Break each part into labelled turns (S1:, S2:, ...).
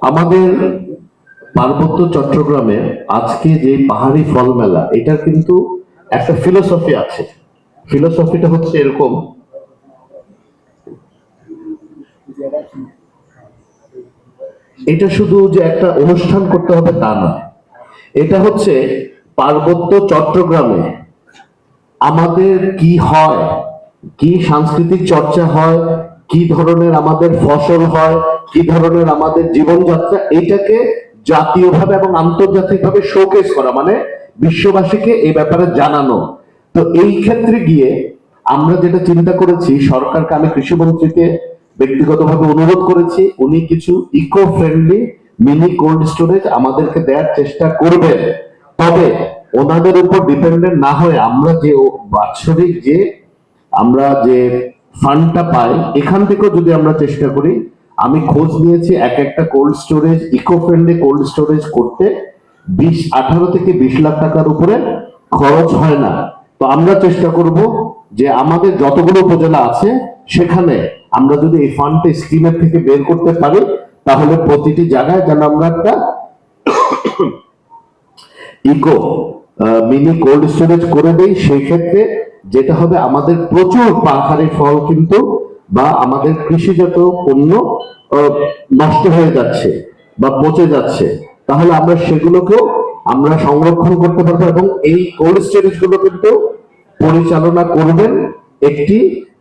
S1: আমাদের পার্বত্য চট্টগ্রামে আজকে যে পাহাড়ি ফল মেলা, এটার কিন্তু একটা ফিলোসফি আছে। ফিলোসফিটা হচ্ছে এরকম, এটা শুধু যে একটা অনুষ্ঠান করতে হবে তা না। এটা হচ্ছে পার্বত্য চট্টগ্রামে আমাদের কি হয়, কি সাংস্কৃতিক চর্চা হয়, কি ধরনের আমাদের ফসল হয়, কি ধরনের আমাদের জীবনযাত্রা, এটাকে জাতীয়ভাবে এবং আন্তর্জাতিকভাবে শোকেস করা, মানে বিশ্ববাসীকে এই ব্যাপারে জানানো। তো এই ক্ষেত্রে গিয়ে আমরা যেটা চিন্তা করেছি, সরকারকে, আমি কৃষিমন্ত্রীকে ব্যক্তিগতভাবে অনুরোধ করেছি, উনি কিছু eco friendly mini cold storage আমাদেরকে দেওয়ার চেষ্টা করবেন। তবে ওনাদের উপর ডিপেন্ডেন্ট না হয়ে আমরা যে বাৎসরিক যে আমরা যে ফান্ডটা পাই, এখান থেকেও যদি আমরা চেষ্টা করি, আমি খোঁজ নিয়েছি এক একটা cold storage, eco friendly cold storage করতে 18 থেকে 20 লাখ টাকার উপরে খরচ হয় না। তো আমরা চেষ্টা করব যে আমাদের যতগুলো উপজেলা আছে সেখানে আমরা যদি এই ফান্ডটা স্কিমের থেকে বের করতে পারি, তাহলে প্রতিটি জায়গায় যেন আমরা একটা ইকো মিনি কোল্ড স্টোরেজ করে দেই। সেই ক্ষেত্রে যেটা হবে, আমাদের প্রচুর পাহাড়ি ফল কিন্তু বা আমাদের কৃষিজাত পণ্য নষ্ট হয়ে যাচ্ছে বা পচে যাচ্ছে, তাহলে আমরা সেগুলোকেও আমরা সংরক্ষণ করতে পারবো। এবং এই কোল্ড স্টোরেজ গুলো কিন্তু পরিচালনা করবেন একটি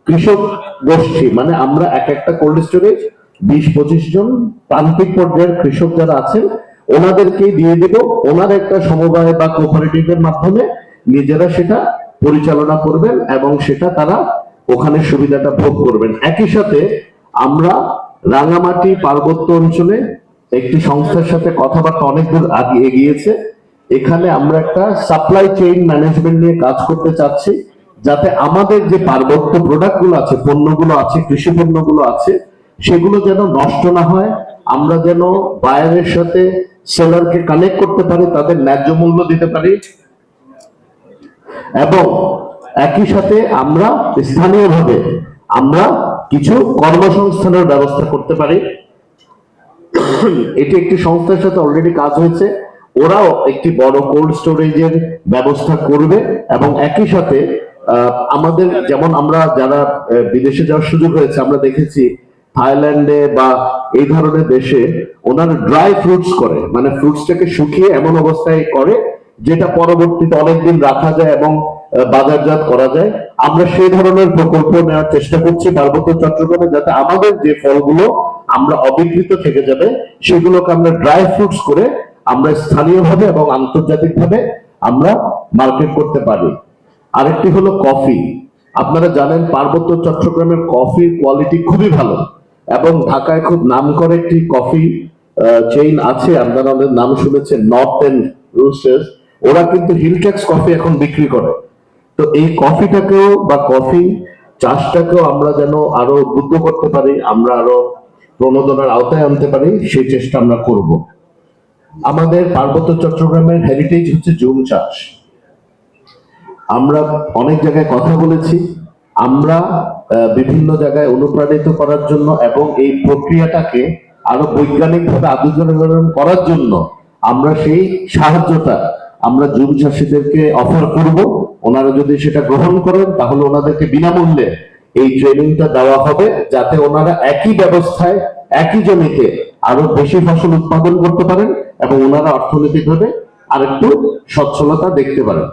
S1: কৃষক গোষ্ঠী, মানে আমরা এক একটা কোল্ড স্টোরেজ 20-25 জন প্রান্তিক পর্যায়ের কৃষক যারা আছেন ওনাদেরকে দিয়ে দেব। ওনার একটা সমবায় বা কোঅপারেটিভের মাধ্যমে নিজেরা সেটা পরিচালনা করবেন এবং সেটা তারা ওখানে সুবিধাটা ভোগ করবেন। একই সাথে আমরা রাঙামাটি পার্বত্য অঞ্চলে একটি সংস্থার সাথে কথাবার্তা অনেক দূর আগে এগিয়েছে। এখানে আমরা একটা সাপ্লাই চেইন ম্যানেজমেন্ট নিয়ে কাজ করতে চাচ্ছি, যাতে আমাদের যে পার্বত্য প্রোডাক্ট গুলো আছে, পণ্যগুলো আছে, কৃষি পণ্যগুলো আছে, সেগুলো যেন নষ্ট না হয়। আমরা যেন বায়ারের সাথে সেলারকে কানেক্ট করতে পারি, তাদের ন্যায্য মূল্য দিতে পারি, এবং একই সাথে আমরা স্থানীয়ভাবে আমরা কিছু কর্মসংস্থানের ব্যবস্থা করতে পারি। এটি একটি সংস্থার সাথে অলরেডি কাজ হয়েছে, ওরাও একটি বড় কোল্ড স্টোরেজের ব্যবস্থা করবে। এবং একই সাথে আমাদের যেমন আমরা যারা বিদেশে যাওয়ার সুযোগ হয়েছে, আমরা দেখেছি থাইল্যান্ডে বা এই ধরনের দেশে ওনারা ড্রাই ফ্রুটস করে, মানে ফ্রুটসটাকে শুকিয়ে এমন অবস্থায় করে যেটা পরবর্তীতে অনেকদিন রাখা যায় এবং বাজারজাত করা যায়। আমরা সেই ধরনের প্রকল্প নেওয়ার চেষ্টা করছি পার্বত্য চট্টগ্রামে, যাতে আমাদের যে ফলগুলো আমরা অবিকৃত থেকে যাবে সেগুলোকে আমরা ড্রাই ফ্রুটস করে আমরা স্থানীয়ভাবে এবং আন্তর্জাতিকভাবে আমরা মার্কেট করতে পারি। আরেকটি হলো কফি। আপনারা জানেন পার্বত্য চট্টগ্রামের কফির কোয়ালিটি খুবই ভালো, এবং ঢাকায় খুব নাম করে একটি কফি চেইন আছে, আপনারা ওদের নাম শুনেছেন, নর্থ এন্ড রোস্টার্স। ওরা কিন্তু হিলট্যাক্স কফি এখন বিক্রি করে। তো এই কফিটাকেও বা কফি চাষটাকেও আমরা যেন আরো উদ্বুদ্ধ করতে পারি, আমরা আরো প্রণোদনার আওতায় আনতে পারি, সেই চেষ্টা আমরা করব। আমাদের পার্বত্য চট্টগ্রামের হেরিটেজ হচ্ছে জুম চাষ। আমরা অনেক জায়গায় কথা বলেছি, আমরা বিভিন্ন জায়গায় অনুপ্রাণিত করার জন্য এবং এই প্রক্রিয়াটাকে আরো বৈজ্ঞানিকভাবে আধুনিকরণ করার জন্য আমরা সেই সাহায্যটা আমরা জুম চাষীদেরকে অফার করব। ওনারা যদি সেটা গ্রহণ করেন তাহলে ওনাদেরকে বিনামূল্যে এই ট্রেনিংটা দেওয়া হবে, যাতে ওনারা একই ব্যবস্থায় একই জমিতে আরো বেশি ফসল উৎপাদন করতে পারেন এবং ওনারা অর্থনৈতিকভাবে আরেকটু সচ্ছলতা দেখতে পারেন।